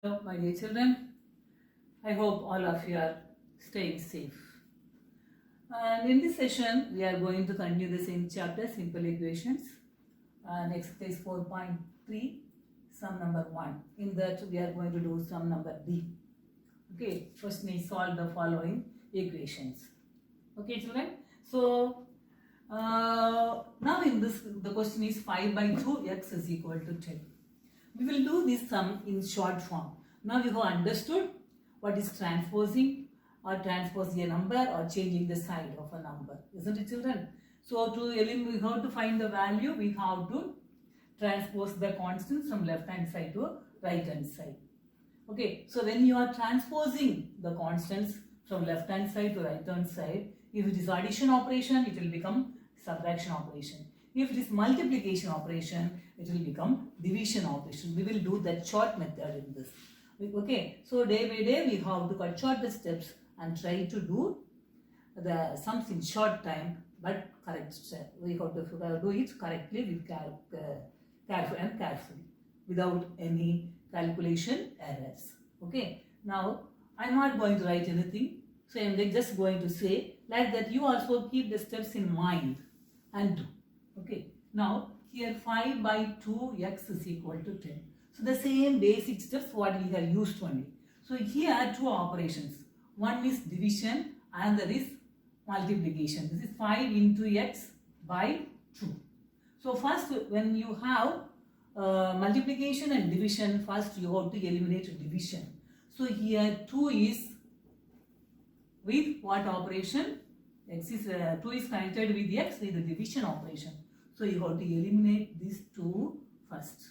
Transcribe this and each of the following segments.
Hello, my dear children. I hope all of you are staying safe. And in this session, we are going to continue the same chapter, Simple Equations, and exercise 4.3, sum number 1. In that, we are going to do sum number D. Okay, first we solve the following equations. Okay, children. So, now in this, the question is 5 by 2 x is equal to 10. We will do this sum in short form. Now we have understood what is transposing or transposing a number or changing the sign of a number. Isn't it, children? So to eliminate, we have to find the value. We have to transpose the constants from left hand side to right hand side. Okay, so when you are transposing the constants from left hand side to right hand side, if it is addition operation, it will become subtraction operation. If it is multiplication operation, it will become division operation. We will do that short method in this. Okay, so day by day we have to cut short the steps and try to do the sums in short time, but correct step. We have to do it correctly with carefully without any calculation errors. Okay, now I am not going to write anything, so I am just going to say like that. You also keep the steps in mind and do. Okay, now here 5 by 2 x is equal to 10. So the same basic steps what we have used only. So here two operations. One is division and another is multiplication. This is 5 into x by 2. So first when you have multiplication and division, first you have to eliminate division. So here 2 is with what operation? X is 2 is connected with x with the division operation. So you have to eliminate these 2 first.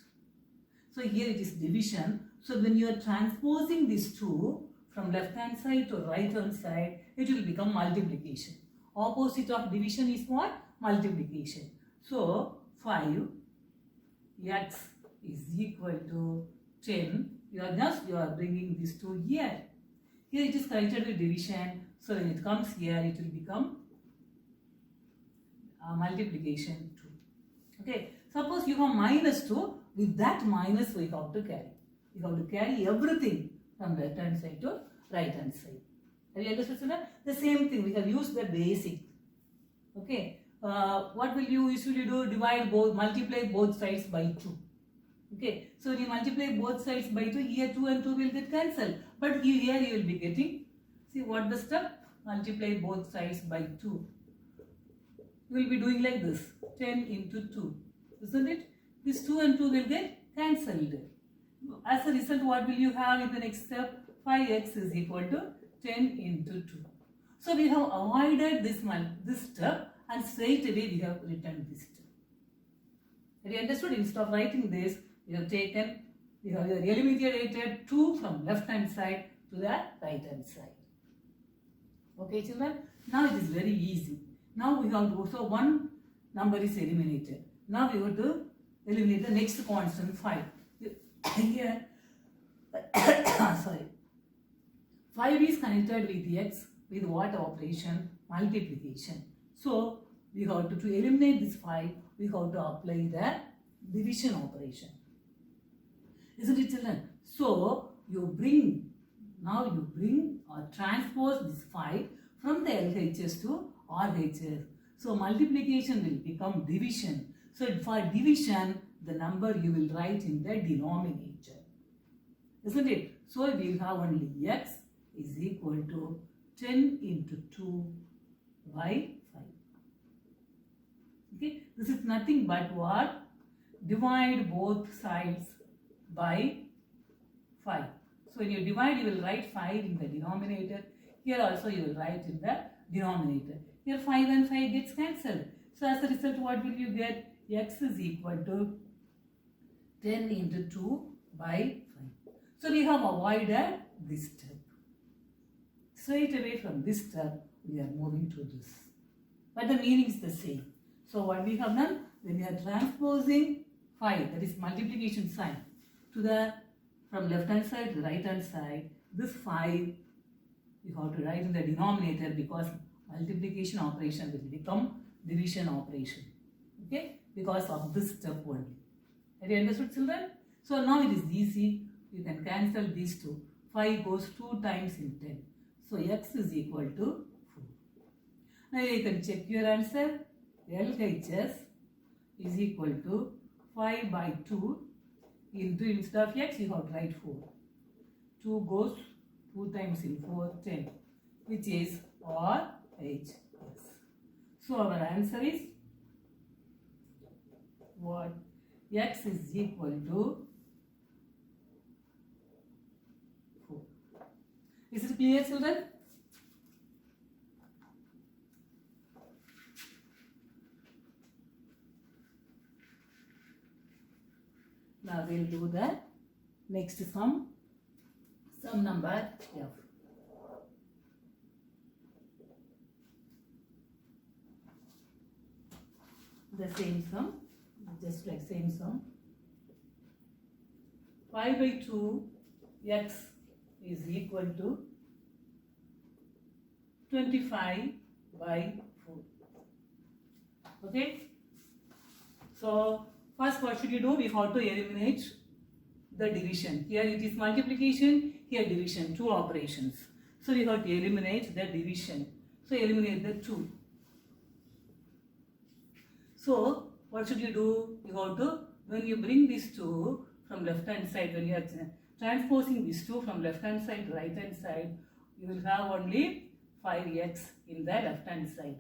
So here it is division. So when you are transposing these 2 from left hand side to right hand side, it will become multiplication. Opposite of division is what? Multiplication. So 5 x is equal to 10. You are bringing these 2 here. Here it is connected with division. So when it comes here, it will become multiplication 2. Okay, suppose you have minus 2, with that minus we have to carry. You have to carry everything from left hand side to right hand side. Have you understood, children? The same thing, we have used the basic. Okay, what will you usually do? Divide both, multiply both sides by 2. Okay, so when you multiply both sides by 2, here 2 and 2 will get cancelled. But here you will be getting, see what the step? Multiply both sides by 2. You will be doing like this, 10 into 2, isn't it? This 2 and 2 will get cancelled. As a result, what will you have in the next step? 5x is equal to 10 into 2. So we have avoided this step and straight away we have written this step. Have you understood? Instead of writing this, we have eliminated 2 from left hand side to the right hand side. Okay, children? Now it is very easy. Now we have to, so one number is eliminated. Now we have to eliminate the next constant 5. Here, sorry, 5 is connected with x with what operation? Multiplication. So we have to eliminate this 5, we have to apply the division operation. Isn't it, children? So you bring or transpose this 5 from the LHS to RHS. So multiplication will become division. So for division, the number you will write in the denominator. Isn't it? So we will have only x is equal to 10 into 2 by 5. Okay, this is nothing but what? Divide both sides by 5. So when you divide, you will write 5 in the denominator. Here also you will write in the denominator. Here 5 and 5 gets cancelled. So as a result, what will you get? X is equal to 10 into 2 by 5. So we have avoided this step. Straight away from this step, we are moving to this. But the meaning is the same. So what we have done, when we are transposing 5, that is multiplication sign, to the from left hand side to right hand side, this 5 you have to write in the denominator because multiplication operation will become division operation. Okay, because of this step only. Have you understood, children? So now it is easy you can cancel these two. 5 goes 2 times in 10. So x is equal to 4. Now you can check your answer. LHS is equal to 5 by 2 into, instead of x you have to write 4. 2 goes 2 times in 4, 10, which is RHS. So our answer is what? X is equal to 4. Is it clear, children? Now we'll do the next sum number F. The same sum, just like same sum. 5 by 2 x is equal to 25 by 4. Okay. So first what should you do? We have to eliminate the division. Here it is multiplication, here division, 2 operations. So we have to eliminate the division. So eliminate the 2. So what should you do? You have to, when you bring these 2 from left hand side, when you are transposing these 2 from left hand side to right hand side, you will have only 5x in the left hand side.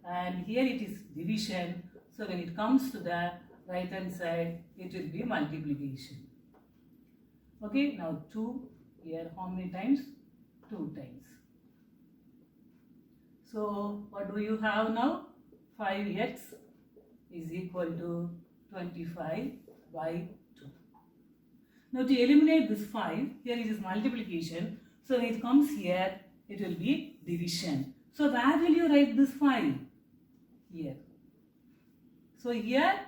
And here it is division. So when it comes to the right hand side, it will be multiplication. Okay, now 2 here, how many times? 2 times. So what do you have now? 5x is equal to 25 by 2. Now to eliminate this 5, here it is multiplication. So when it comes here, it will be division. So where will you write this 5? Here. So here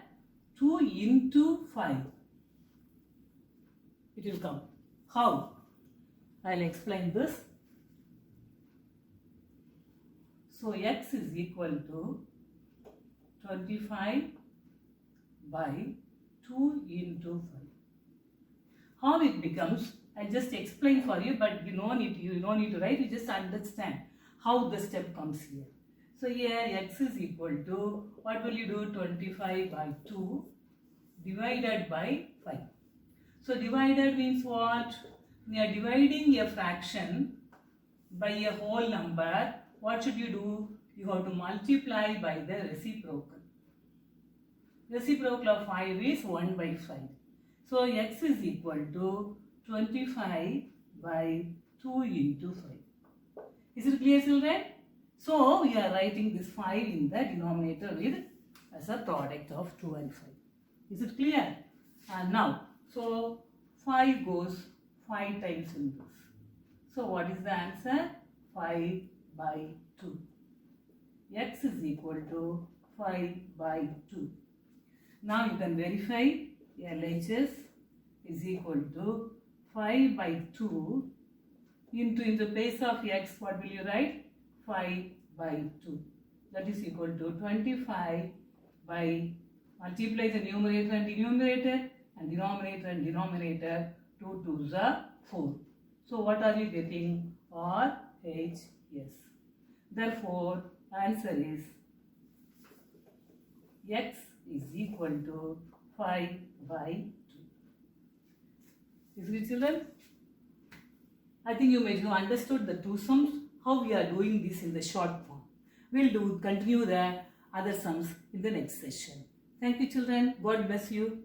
2 into 5. It will come. How? I'll explain this. So x is equal to 25 by 2 into 5. How it becomes, I'll just explain for you, but you don't need to write, you just understand how the step comes here. So here x is equal to, what will you do? 25 by 2 divided by 5. So divided means what? We are dividing a fraction by a whole number. What should you do? You have to multiply by the reciprocal. Reciprocal of 5 is 1 by 5. So x is equal to 25 by 2 into 5. Is it clear, children? So we are writing this 5 in the denominator with as a product of 2 and 5. Is it clear? And now, so 5 goes 5 times in this. So what is the answer? 5 by 2. X is equal to 5 by 2. Now you can verify LHS is equal to 5 by 2 into, in the place of x, what will you write? 5 by 2. That is equal to 25 by, multiply the numerator and denominator, and denominator and denominator, 2 2s are 4. So what are you getting? RHS. Therefore, answer is x is equal to 5 by 2. Is it, children? I think you may have understood the two sums, how we are doing this in the short form. We'll continue the other sums in the next session. Thank you, children. God bless you.